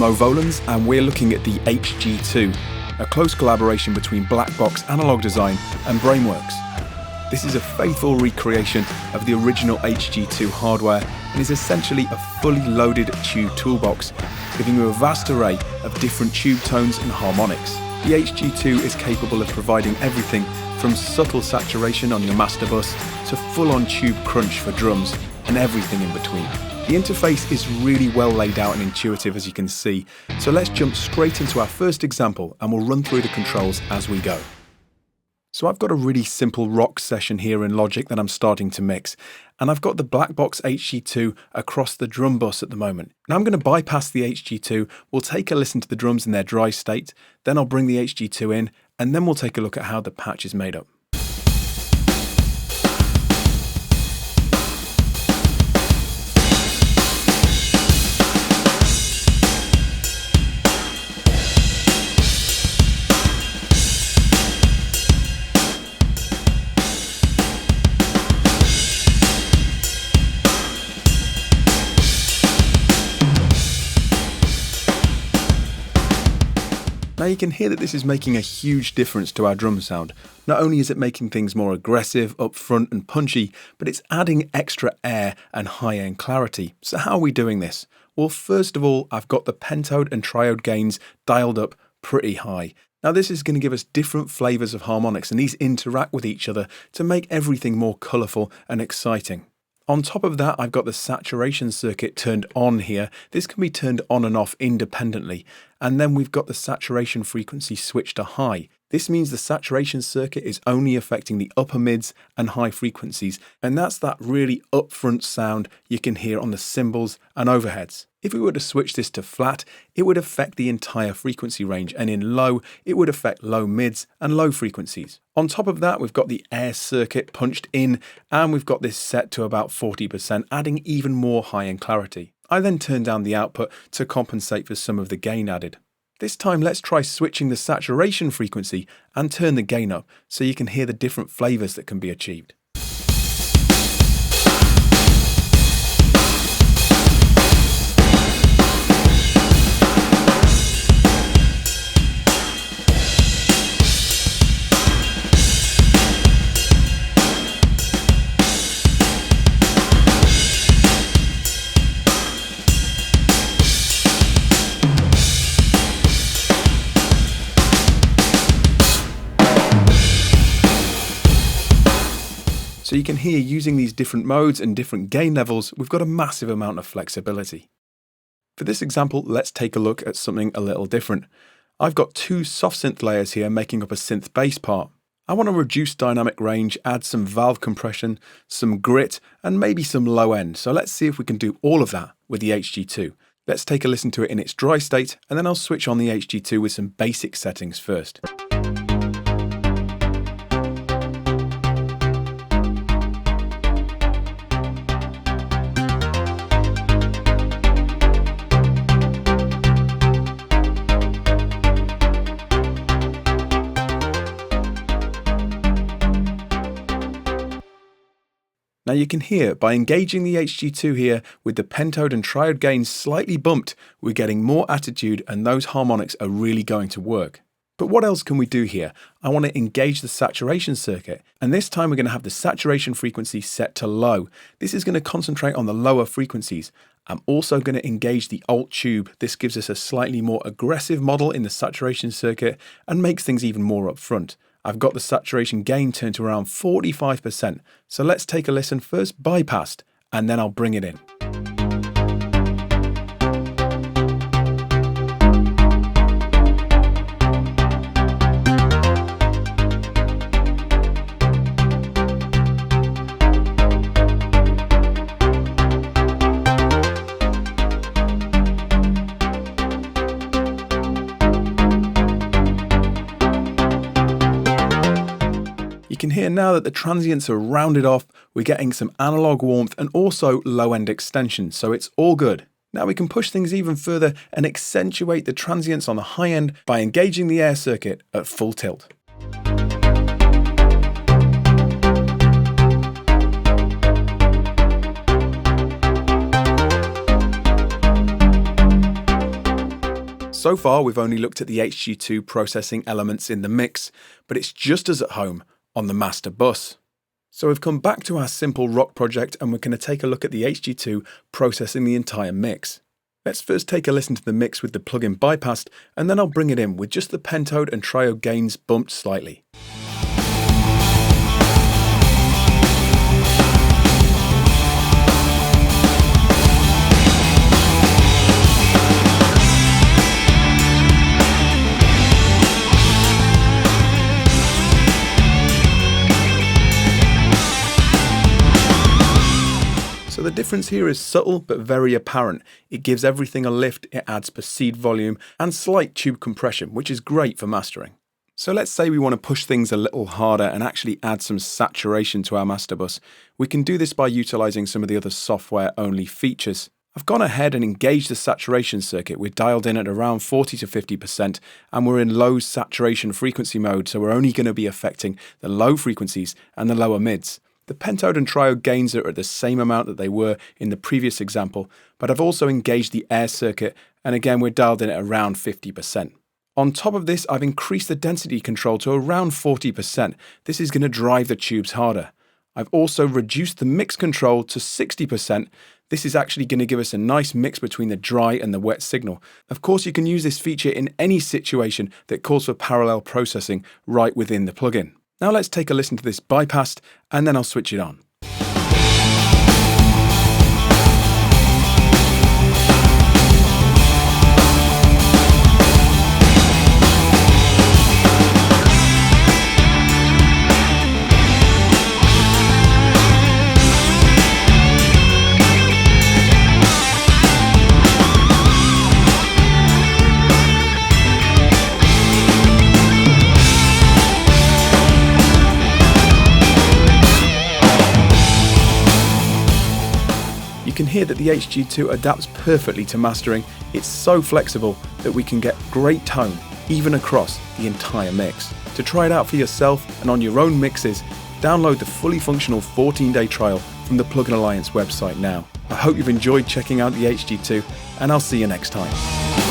Mo Volans, and we're looking at the HG-2, a close collaboration between Black Box Analog Design and Brainworks. This is a faithful recreation of the original HG-2 hardware and is essentially a fully loaded tube toolbox, giving you a vast array of different tube tones and harmonics. The HG-2 is capable of providing everything from subtle saturation on your master bus to full-on tube crunch for drums and everything in between. The interface is really well laid out and intuitive, as you can see, so let's jump straight into our first example and we'll run through the controls as we go. So I've got a really simple rock session here in Logic that I'm starting to mix, and I've got the Black Box HG-2 across the drum bus at the moment. Now I'm going to bypass the HG-2, we'll take a listen to the drums in their dry state, then I'll bring the HG-2 in, and then we'll take a look at how the patch is made up. Now you can hear that this is making a huge difference to our drum sound. Not only is it making things more aggressive, upfront and punchy, but it's adding extra air and high-end clarity. So how are we doing this? Well, first of all, I've got the pentode and triode gains dialed up pretty high. Now this is going to give us different flavours of harmonics, and these interact with each other to make everything more colourful and exciting. On top of that, I've got the saturation circuit turned on here. This can be turned on and off independently. And then we've got the saturation frequency switched to high. This means the saturation circuit is only affecting the upper mids and high frequencies. And that's that really upfront sound you can hear on the cymbals and overheads. If we were to switch this to flat, it would affect the entire frequency range, and in low, it would affect low mids and low frequencies. On top of that, we've got the air circuit punched in, and we've got this set to about 40%, adding even more high-end clarity. I then turn down the output to compensate for some of the gain added. This time, let's try switching the saturation frequency and turn the gain up so you can hear the different flavors that can be achieved. So you can hear, using these different modes and different gain levels, we've got a massive amount of flexibility. For this example, let's take a look at something a little different. I've got two soft synth layers here making up a synth bass part. I want to reduce dynamic range, add some valve compression, some grit, and maybe some low end. So let's see if we can do all of that with the HG-2. Let's take a listen to it in its dry state, and then I'll switch on the HG-2 with some basic settings first. Now you can hear, by engaging the HG-2 here with the pentode and triode gains slightly bumped, we're getting more attitude and those harmonics are really going to work. But what else can we do here? I want to engage the saturation circuit, and this time we're going to have the saturation frequency set to low. This is going to concentrate on the lower frequencies. I'm also going to engage the alt tube. This gives us a slightly more aggressive model in the saturation circuit and makes things even more upfront. I've got the saturation gain turned to around 45%. So let's take a listen, first bypassed, and then I'll bring it in. You can hear now that the transients are rounded off, we're getting some analog warmth and also low-end extension, so it's all good. Now we can push things even further and accentuate the transients on the high end by engaging the air circuit at full tilt. So far, we've only looked at the HG-2 processing elements in the mix, but it's just as at home on the master bus. So we've come back to our simple rock project and we're going to take a look at the HG-2 processing the entire mix. Let's first take a listen to the mix with the plugin bypassed, and then I'll bring it in with just the pentode and triode gains bumped slightly. So the difference here is subtle but very apparent. It gives everything a lift, it adds perceived volume and slight tube compression, which is great for mastering. So let's say we want to push things a little harder and actually add some saturation to our master bus. We can do this by utilising some of the other software-only features. I've gone ahead and engaged the saturation circuit. We're dialed in at around 40 to 50% and we're in low saturation frequency mode, so we're only going to be affecting the low frequencies and the lower mids. The pentode and triode gains are at the same amount that they were in the previous example, but I've also engaged the air circuit, and again we're dialed in at around 50%. On top of this, I've increased the density control to around 40%. This is going to drive the tubes harder. I've also reduced the mix control to 60%. This is actually going to give us a nice mix between the dry and the wet signal. Of course, you can use this feature in any situation that calls for parallel processing right within the plugin. Now let's take a listen to this bypassed, and then I'll switch it on. You can hear that the HG-2 adapts perfectly to mastering. It's so flexible that we can get great tone even across the entire mix. To try it out for yourself and on your own mixes, download the fully functional 14-day trial from the Plugin Alliance website now. I hope you've enjoyed checking out the HG-2, and I'll see you next time.